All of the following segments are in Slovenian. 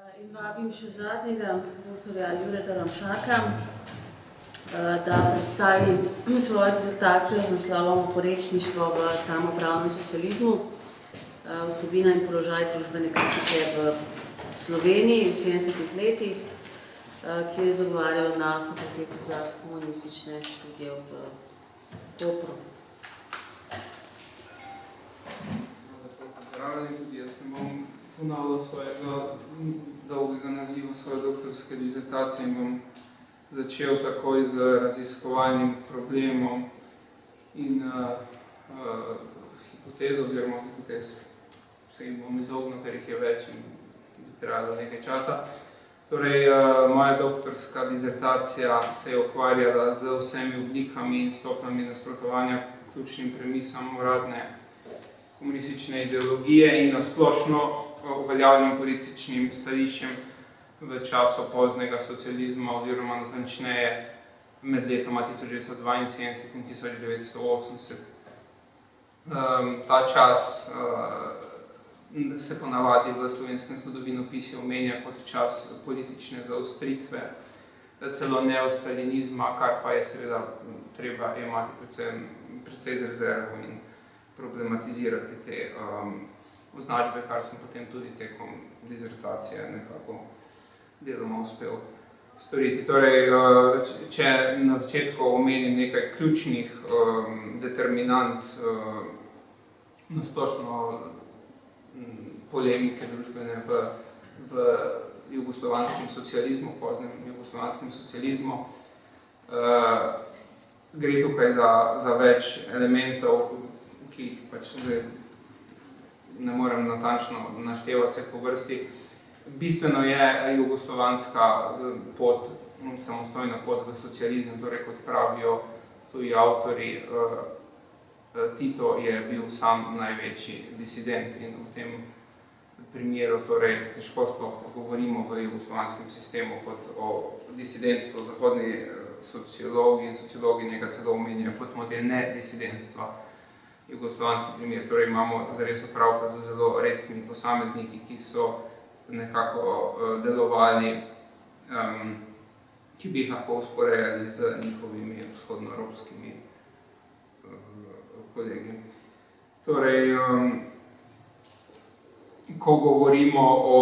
In vabim še zadnjega, dr. Jureta Ramšaka, da predstavi svojo disertacijo z naslovom Oporečništvo v samoupravnem socializmu, vsebina in položaj družbene kritike v Sloveniji v 70-ih letih, ki je zagovarjal na Fakulteti za humanistične študije v Kopru. Pozdravljeni, tudi jaz ne bom ponavljal svojega dolgega naziva svoje doktorske disertacije in bom začel takoj z raziskovalnim problemom in hipotezo oziroma hipotez se jim bom izognil, ker jih je več in bi trajalo nekaj časa. Torej, moja doktorska disertacija se je ukvarjala z vsemi oblikami in stopnjami nasprotovanja ključnim premisam uradne komunistične ideologije in nasplošno uveljavljenim purističnim stališčem v času poznega socializma oziroma natančneje med letoma 1972 in 1980. Ta čas se ponavadi v slovenskem zgodovinopisju omenja kot čas politične zaostritve, celo neostalinizma, kar pa je seveda treba imati precej z rezervo in problematizirati te označbe, kar sem potem tudi tekom dizertacije nekako deloma uspel storiti. Torej, če na začetku omenim nekaj ključnih determinant nasplošno polemike družbene v jugoslovanskem socializmu, poznem jugoslovanskem socializmu, gre tukaj za več elementov, ki jih pač ne morem natančno naštevati vseh po vrsti. Bistveno je jugoslovanska pot, samostojna pot v socializem, torej kot pravijo tuji avtori, Tito je bil sam največji disident in v tem primeru torej težko sploh govorimo v jugoslovanskem sistemu kot o disidentstvu. Zahodni sociologi in sociologi njega celo omenjajo kot model nedisidentstva. Jugoslovanski primer, torej imamo zares opravka z zelo redkimi posamezniki, ki so nekako delovali, ki bi jih lahko usporejali z njihovimi vzhodnoevropskimi kolegi. Torej, ko govorimo o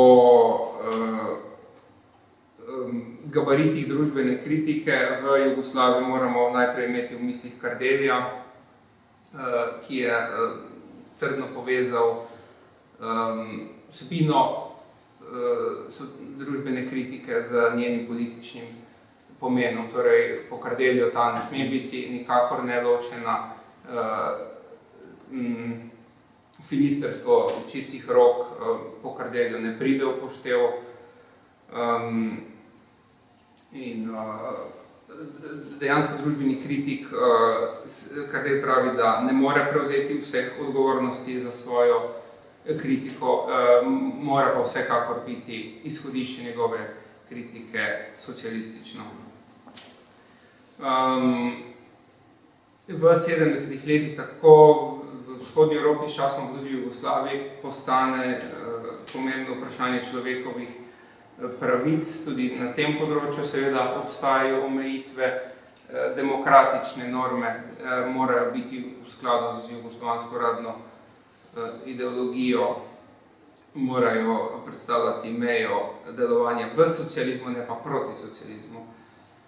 gabaritih družbene kritike v Jugoslaviji, moramo najprej imeti v mislih Kardelija, ki je trdno povezal vsebino družbene kritike z njenim političnim pomenom. Torej, po Kardeliju ta ne sme biti nikakor neločena, filisterstvo čistih rok po Kardeliju ne pride v poštev in dejansko družbeni kritik, Kardel pravi, da ne more prevzeti vseh odgovornosti za svojo kritiko, mora pa vsekakor biti izhodišče njegove kritike socialistično. V 70-ih letih tako v vzhodnji Evropi, s časom tudi v Jugoslaviji, postane pomembno vprašanje človekovih pravic, tudi na tem področju seveda obstajajo omejitve, demokratične norme morajo biti v skladu z jugoslovansko uradno ideologijo, morajo predstavljati mejo delovanja v socializmu, ne pa proti socializmu.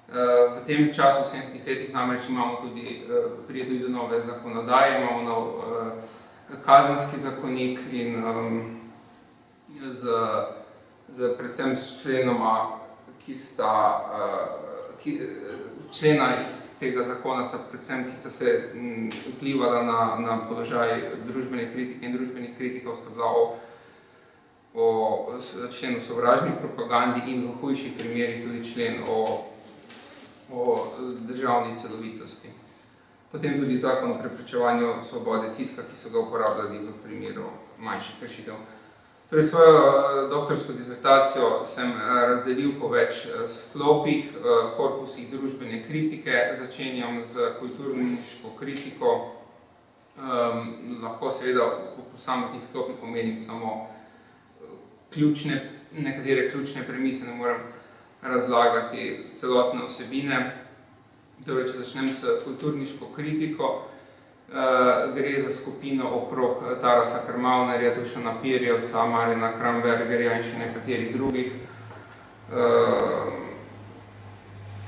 V tem času, v 70-ih letih, namreč imamo tudi, pride tudi do nove zakonodaje, imamo nov kazenski zakonik in predvsem s členoma, člena iz tega zakona sta predvsem, ki sta se vplivala na položaj družbene kritike in družbenih kritikov, sta bila o členu sovražni propagandi in v hujših primerih tudi člen o državni celovitosti. Potem tudi zakon o preprečevanju svobode tiska, ki so ga uporabljali v primeru manjših kršitev. Torej, svojo doktorsko disertacijo sem razdelil po več sklopih, korpusih družbene kritike, začenjam z kulturniško kritiko, lahko seveda po posameznih sklopih omenim samo ključne nekatere ključne premise, ne morem razlagati celotne vsebine. Torej, če začnem s kulturniško kritiko, gre za skupino okrog Tarasa Krmavnerja, Dušana Pirjevca, Marjana Krambergerja in še nekaterih drugih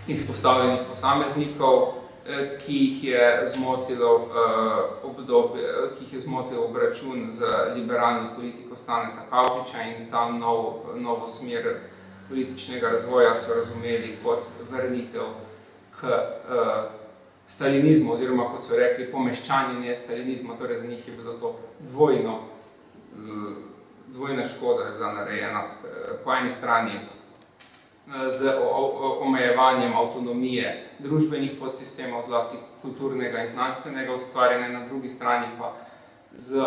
izpostavljenih posameznikov, ki jih je zmotil obračun z liberalno politiko Staneta Kavčiča in ta novo smer političnega razvoja so razumeli kot vrnitev k stalinizmu, oziroma kot so rekli, pomeščanje stalinizma, torej za njih je bilo to dvojna škoda je bila narejena. Po eni strani z omejevanjem avtonomije družbenih podsistemov, zlasti kulturnega in znanstvenega ustvarjanja, na drugi strani pa z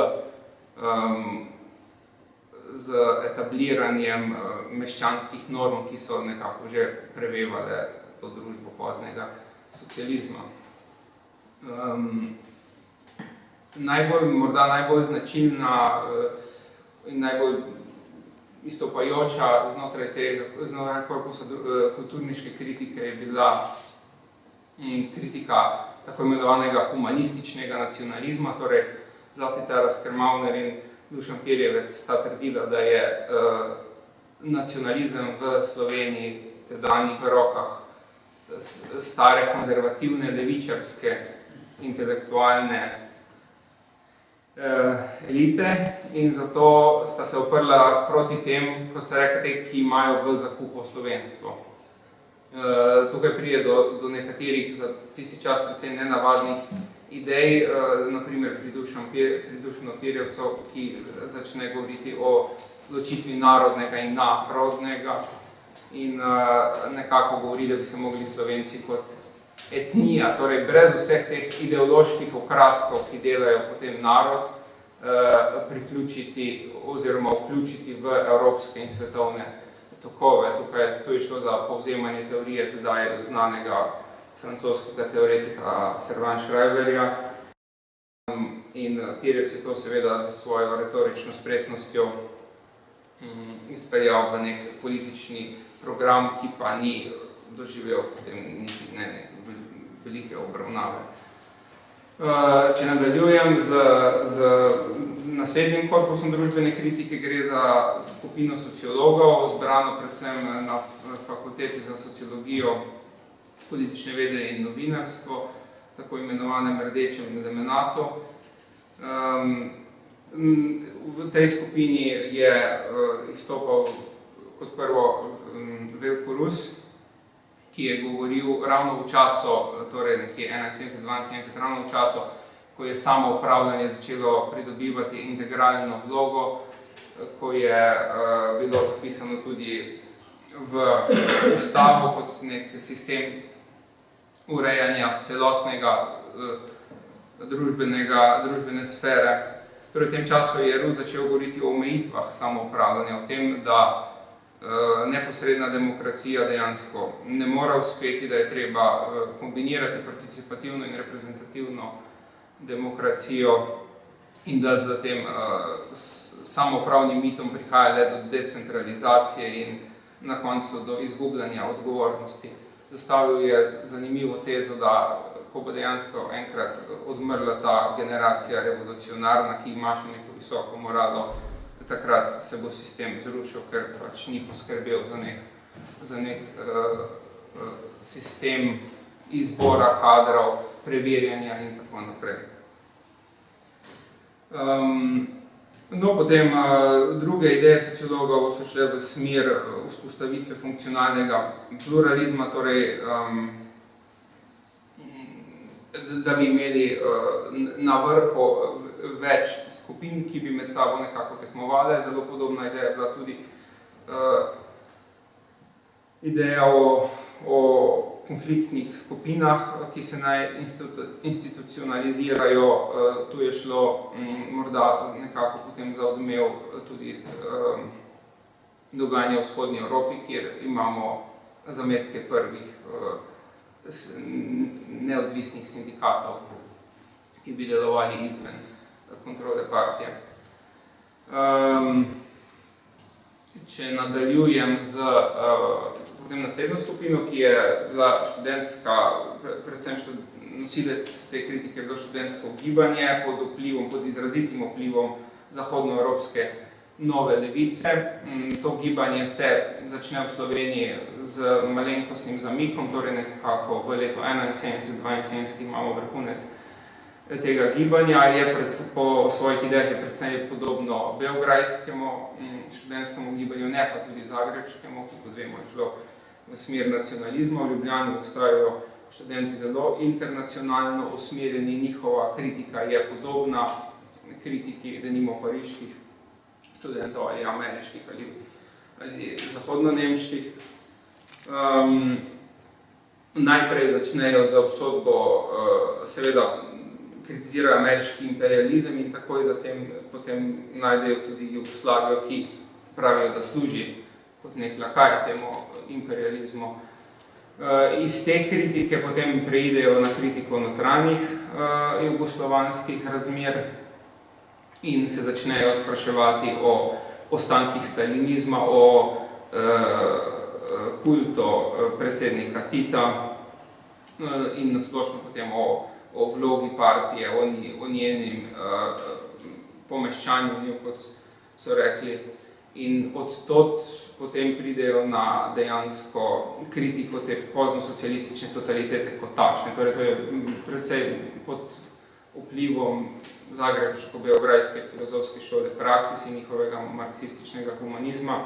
etabliranjem meščanskih norm, ki so nekako že prevevale to družbo poznega socializma. Morda najbolj značilna in najbolj izstopajoča znotraj korpusa kulturniške kritike je bila kritika tako imenovanega humanističnega nacionalizma, torej zlasti Taras Krmavner in Dušan Pirjevec sta trdila, da je nacionalizem v Sloveniji tedanjih v rokah stare, konzervativne, levičarske, intelektualne elite in zato sta se oprla proti tem, kot se reče, ki imajo v zakupu slovenstvo. Tukaj pride do nekaterih za tisti čas precej nenavadnih idej, naprimer pri Dušanu Pirjevcu, ki začne govoriti o ločitvi narodnega in narodnega in nekako govori, da bi se mogli Slovenci kot etnija, torej brez vseh teh ideoloških okraskov, ki delajo potem narod, priključiti oziroma vključiti v evropske in svetovne tokove. Tu je šlo za povzemanje teorije tedaj znanega francoskega teoretika Servan Schreiberja in Pirjevec je to seveda za svojo retorično spretnostjo izpeljal v nek politični program, ki pa ni doživel potem niti ne velike obravnave. Če nadaljujem z naslednjim korpusom družbene kritike, gre za skupino sociologov, zbrano predvsem na Fakulteti za sociologijo, politične vede in novinarstvo, tako imenovanem Rdečem elemenatu. V tej skupini je izstopal kot prvo Veljko Rus, ki je govoril ravno v času, torej nekje 71-72, ravno v času, ko je samo upravljanje začelo pridobivati integralno vlogo, ko je bilo zapisano tudi v ustavo kot nek sistem urejanja celotnega družbene sfere. Torej, v tem času je Rus začel govoriti o omejitvah samoupravljanja, o tem, da neposredna demokracija dejansko ne mora uspeti, da je treba kombinirati participativno in reprezentativno demokracijo in da z tem samoupravnim mitom prihaja le do decentralizacije in na koncu do izgubljanja odgovornosti. Zastavil je zanimivo tezo, da ko bo dejansko enkrat odmrla ta generacija revolucionarna, ki ima še neko visoko moralo, takrat se bo sistem zrušil, ker pač ni poskrbel za nek sistem izbora kadrov, preverjanja in tako naprej. Potem druge ideje sociologov so šle v smer vzpostavitve funkcionalnega pluralizma, torej da bi imeli na vrhu več skupin, ki bi med sabo nekako tekmovale. Zelo podobna ideja je bila tudi ideja o konfliktnih skupinah, ki se naj institucionalizirajo. Tu je šlo morda nekako potem za odmev tudi dogajanja v vzhodni Evropi, kjer imamo zametke prvih neodvisnih sindikatov, ki bi delovali izven kontrole partije. če nadaljujem z potem naslednjo skupino, ki je bila študentska, predvsem nosilec te kritike je bilo študentsko gibanje pod izrazitim vplivom zahodnoevropske nove levice. To gibanje se začne v Sloveniji z malenkostnim zamikom, torej nekako v letu 71-72 imamo vrhunec tega gibanja, ali je po svojih idejah je predvsem podobno beograjskemu študentskemu gibanju, ne pa tudi zagrebškemu, ki kot vemo je šlo v smer nacionalizma. V Ljubljani obstajajo študenti zelo internacionalno usmerjeni, njihova kritika je podobna kritiki, denimo pariških študentov ali ameriških ali zahodno-nemških. Najprej začnejo z obsodbo, seveda kritizirajo ameriški imperializem in takoj zatem potem najdejo tudi Jugoslavijo, ki pravijo, da služi kot nek lakaj temu imperializmu. Iz te kritike potem preidejo na kritiko notranjih jugoslovanskih razmer in se začnejo spraševati o ostankih stalinizma, o kultu predsednika Tita in nasplošno potem o vlogi partije, o njenim pomeščanju, kot so rekli. In odtod potem pridejo na dejansko kritiko te poznosocialistične totalitete kot takšne. Torej, to je precej pod vplivom zagrebško-beograjske filozofske šole Praksis in njihovega marksističnega humanizma.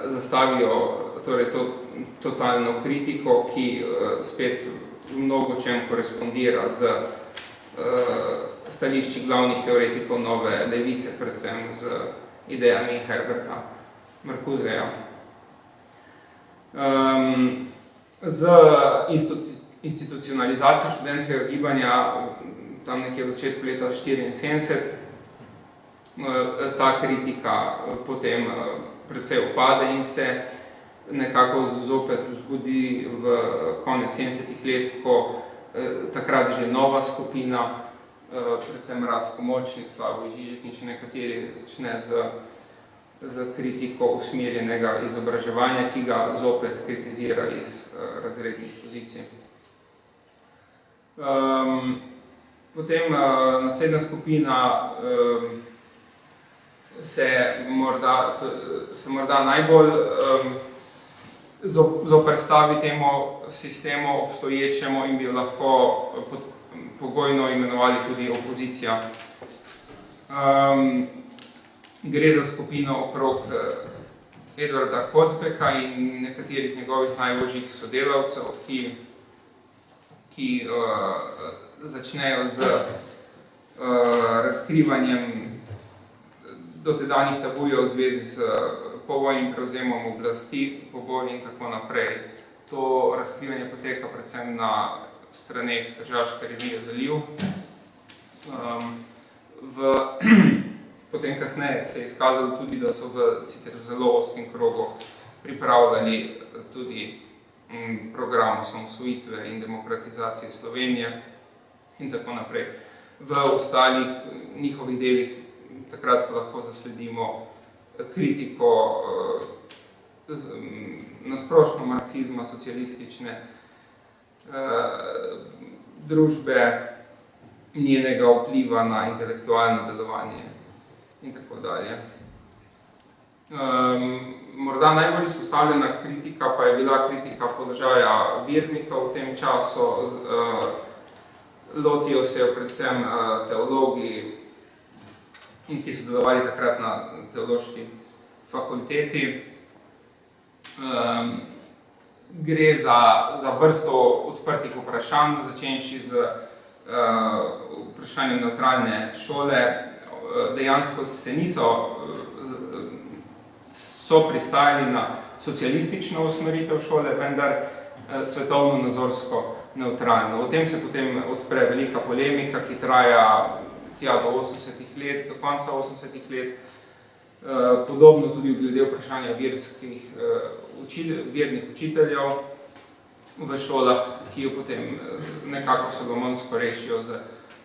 Zastavijo torej to totalno kritiko, ki spet v mnogo čem korespondira z stališči glavnih teoretikov nove levice, predvsem z idejami Herberta Marcuseja. Z institucionalizacijo študentskega gibanja tam nekje v začetku leta 1974 ta kritika potem precej upade in se nekako zopet zgodi v konec 70-ih let, ko takrat že nova skupina, predvsem Razko Močnik, Slavoj Žižek in še nekateri začne z kritiko usmerjenega izobraževanja, ki ga zopet kritizira iz razrednih pozicij. Potem naslednja skupina se morda najbolj zoperstavi temu sistemu obstoječemu in bi jo lahko pogojno imenovali tudi opozicija. Gre za skupino okrog Edvarda Kocbeka in nekaterih njegovih najožjih sodelavcev, ki začnejo z razkrivanjem dotedanjih tabujev v zvezi s povojnim prevzemom oblasti, poboji in tako naprej. To razkrivanje poteka predvsem na straneh tržaške revije Zaliv. Potem kasneje se je izkazalo tudi, da so sicer v zelo ozkem krogu pripravljali tudi program osamosvojitve in demokratizacije Slovenije in tako naprej. V ostalih njihovih delih takrat pa lahko zasledimo kritiko nasplošno marksizma, socialistične družbe, njenega vpliva na intelektualno delovanje in tako dalje. Morda najbolj izpostavljena kritika pa je bila kritika položaja vernikov v tem času. Lotijo se jo predvsem teologi, ki so delovali takrat na teološki fakulteti. Gre za vrsto odprtih vprašanj, začenši z vprašanjem nevtralne šole. Dejansko so pristajali na socialistično usmeritev šole, vendar svetovno-nazorsko nevtralno. O tem se potem odpre velika polemika, ki traja tja do 80-ih let, do konca 80-ih let. Podobno tudi glede vprašanja vernih učiteljev v šolah, ki jo potem nekako solomonsko rešijo z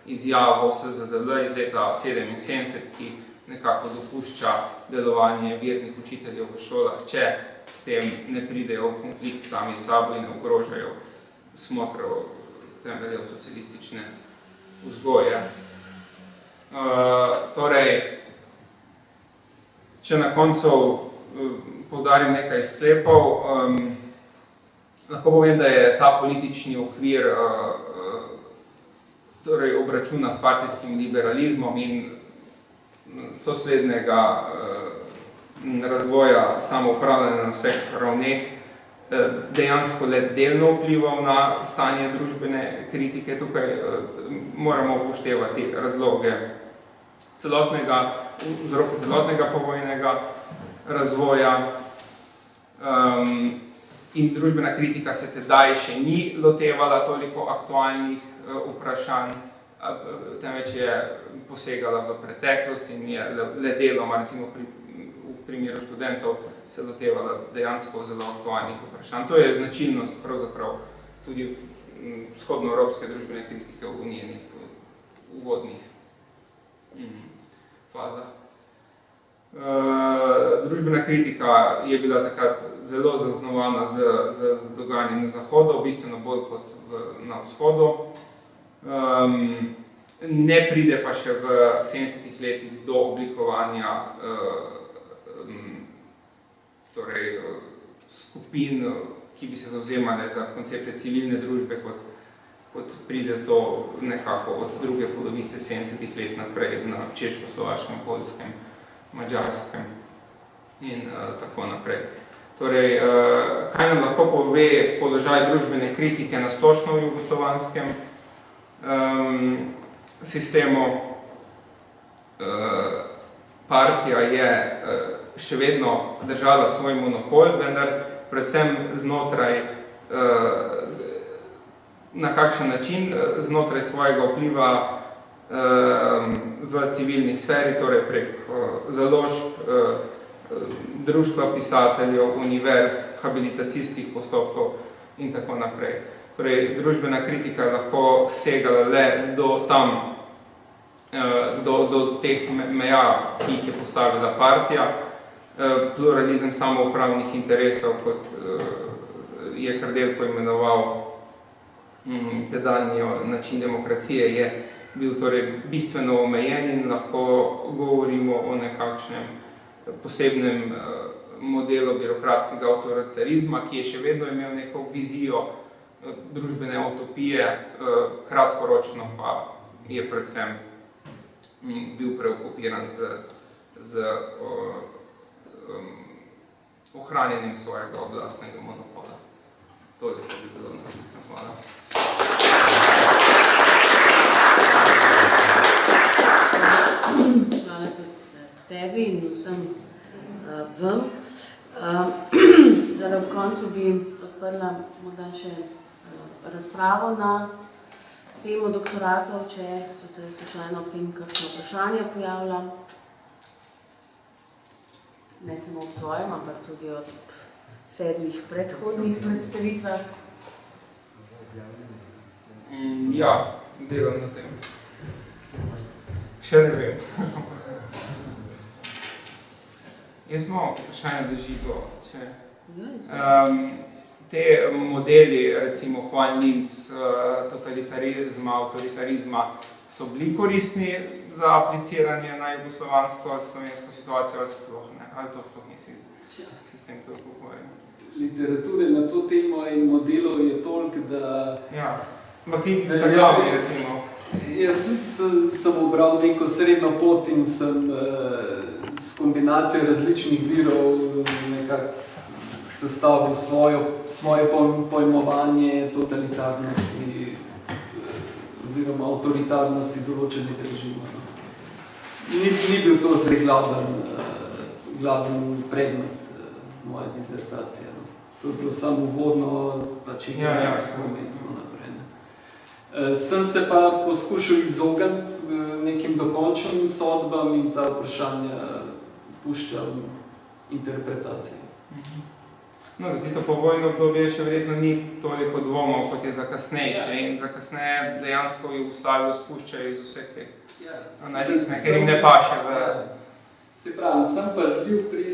izjavo SZDL iz leta 77, ki nekako dopušča delovanje vernih učiteljev v šolah, če s tem ne pridejo v konflikt sami s sabo in ne ogrožajo smotrov temeljev socialistične vzgoje. Torej, če na koncu poudarim nekaj sklepov, lahko povem, da je ta politični okvir torej obračuna s partijskim liberalizmom in soslednega razvoja samoupravljanja na vseh ravneh dejansko le delno vplival na stanje družbene kritike. Tukaj moramo upoštevati razloge vzroke celotnega povojnega razvoja in družbena kritika se tedaj še ni lotevala toliko aktualnih vprašanj, temveč je posegala v preteklost in je le deloma, recimo v primeru študentov, se lotevala dejansko zelo aktualnih vprašanj. To je značilnost pravzaprav tudi vzhodnoevropske družbene kritike v njenih uvodnih fazah. Družbena kritika je bila takrat zelo zaznamovana z dogajanjem na zahodu, bistveno bolj kot na vzhodu. Ne pride pa še v 70-ih letih do oblikovanja torej, skupin, ki bi se zavzemale za koncepte civilne družbe, kot pride to nekako od druge polovice 70-ih let naprej na češko-slovaškem, poljskem, mađarskem in tako naprej. Torej, kaj nam lahko pove položaj družbene kritike na splošno v jugoslovanskem sistemu? Partija je še vedno držala svoj monopol, vendar predvsem znotraj, na kakšen način, znotraj svojega vpliva v civilni sferi, torej prek založb, društva pisateljev, univerz, habilitacijskih postopkov in tako naprej. Torej, družbena kritika lahko segala le do tam, do teh meja, ki jih je postavila partija. Pluralizem samoupravnih interesov, kot je Kardelj poimenoval tedanji način demokracije, je bil torej bistveno omejen in lahko govorimo o nekakšnem posebnem modelu birokratskega avtoritarizma, ki je še vedno imel neko vizijo družbene utopije, kratkoročno pa je predvsem bil preokupiran z ohranjanjem svojega oblastnega monopola. Toliko bi bilo na hvala. Hvala tudi tebi in vsem vam. Zdaj, v koncu bi odprla morda še razpravo na temo doktoratov, če so se slučajno ob tem kakšno vprašanje pojavila. Ne samo v tvojem, ampak tudi od 7 predhodnih predstavitvah. Ja, delam na tem. Še ne vem. Jaz imam vprašanje za Žigo. Te modeli, recimo Juan Linz, totalitarizma, avtoritarizma, so bili koristni za apliciranje na jugoslovansko, slovensko situacijo ali sploh ne? Ali to sploh nisi se s tem toliko ukvarjal? Literature na to temo in modelov je toliko, da... Ja, ampak ti glavni, recimo. Jaz sem obral neko srednjo pot in sem s kombinacijo različnih virov nekako sestavil svoje pojmovanje totalitarnosti oziroma avtoritarnosti določenega režima. Ni bil to zdaj glaven predmet moje disertacije. To je bilo samo uvodno, pač in tako naprej. Sem se pa poskušal izogniti nekim dokončnim sodbam in ta vprašanja puščam interpretacije. No, za tisto povojno obdobje še verjetno ni toliko dvomov, kot je za kasnejše in za kasneje dejansko Jugoslavijo spuščajo iz vseh teh analiz, ker jim ne paše v Se pravi, sem pa zbil pri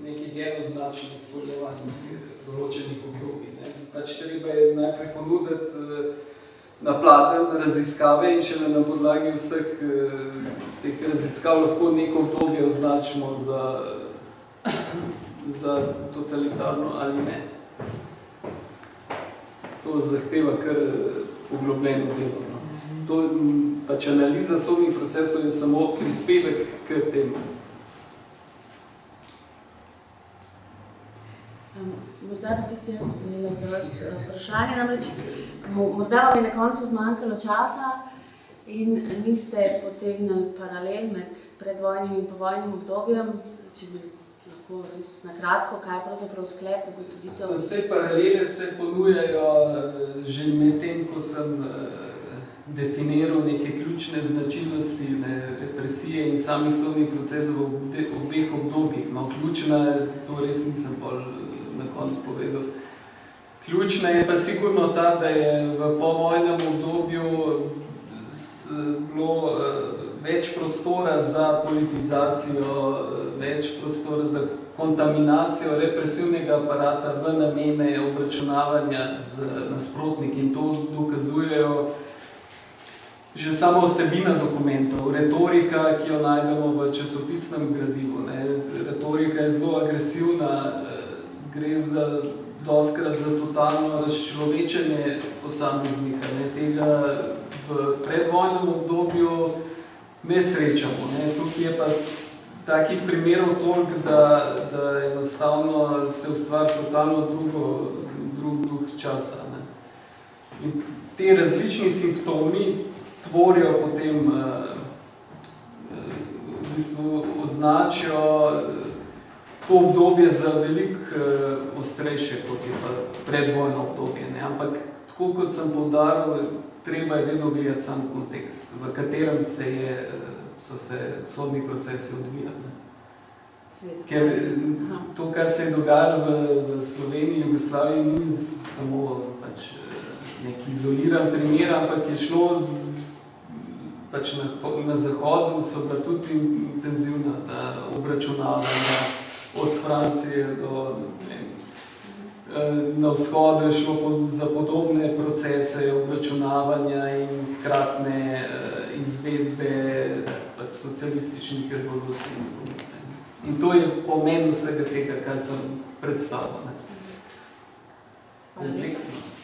nekih enoznačnih pojavljanjih določenih obdobij. Pač treba je najprej ponuditi naplaten raziskave in šele na podlagi vseh teh raziskav lahko neko obdobje označimo za totalitarno ali ne. To zahteva kar poglobljeno delo. To, pač analiza sodnih procesov je samo prispevek k temu. Morda bi tudi jaz imela za vas vprašanje, namreč morda vam je na koncu zmanjkalo časa in niste potegnili paralel med predvojnim in povojnim obdobjem, če bi lahko res na kratko, kaj je pravzaprav sklep, ugotovitev? Vse paralele se ponujajo že med tem, ko sem definiral neke ključne značilnosti represije in samih sodnih procesov v obeh obdobjih. No, ključna, to res nisem bolj na koncu povedal. Ključna je pa sigurno ta, da je v povojnem obdobju bilo več prostora za politizacijo, več prostora za kontaminacijo represivnega aparata v namene obračunavanja z nasprotniki. In to dokazujejo že samo vsebina dokumentov, retorika, ki jo najdemo v časopisnem gradivu. Retorika je zelo agresivna, gre dostikrat za totalno razčlovečenje posameznika. Tega v predvojnem obdobju ne srečamo. Tukaj je pa takih primerov toliko, da enostavno se ustvari totalno drug duh časa. In te različni simptomi tvorijo potem, v bistvu označijo to obdobje za veliko ostrejše, kot je pa predvojno obdobje. Ampak, tako kot sem poudaril, treba je vedno gledati sam kontekst, v katerem so se sodni procesi odvijali. Ker to, kar se je dogajalo v Sloveniji, Jugoslaviji, ni samo pač nek izoliran primer, ampak je šlo pač na zahodu so bila tudi intenzivna ta obračunavanja od Francije do na vzhodu je šlo za podobne procese obračunavanja in hkratne izvedbe pač socialističnih revolucij. In to je pomen vsega tega, kar sem predstavil. Kompleksnost.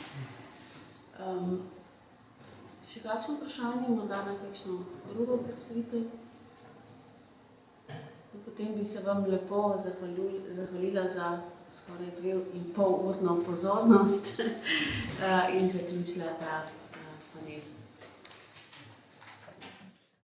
Še kakšno vprašanje, morda na kakšno drugo predstavitev? Potem bi se vam lepo zahvalila za skoraj 2,5 urno pozornost in zaključila ta panel.